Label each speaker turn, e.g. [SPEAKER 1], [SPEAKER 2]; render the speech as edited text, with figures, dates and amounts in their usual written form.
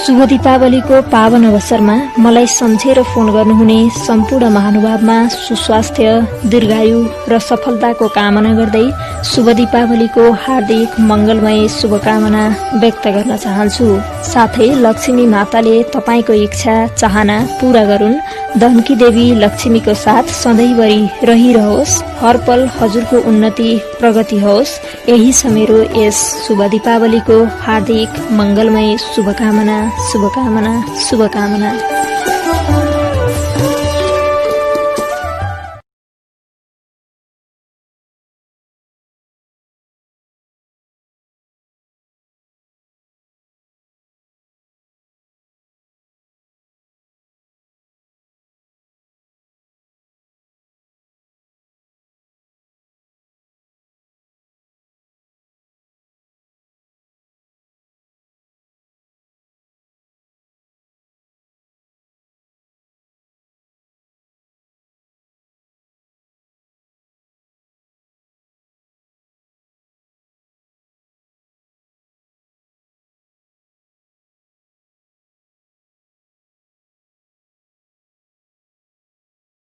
[SPEAKER 1] शुभ दीपावलीको पावन अवसरमा मलाई सम्झेर फोन गर्नुहुने सम्पूर्ण महानुभावमा सुस्वास्थ्य, दीर्घायु र सफलताको कामना गर्दै शुभ दीपावलीको हार्दिक मंगलमय शुभकामना व्यक्त गर्न चाहन्छु। साथै लक्ष्मी माताले तपाईको इच्छा चाहना पूरा गरून्। धनकी देवी लक्ष्मीको साथ सधैँभरि रहिरहोस्। हर पल हजुरको उन्नति प्रगति होस्। यही छ मेरो यस शुभ दीपावलीको हार्दिक मंगलमय शुभकामना शुभकामना शुभकामना।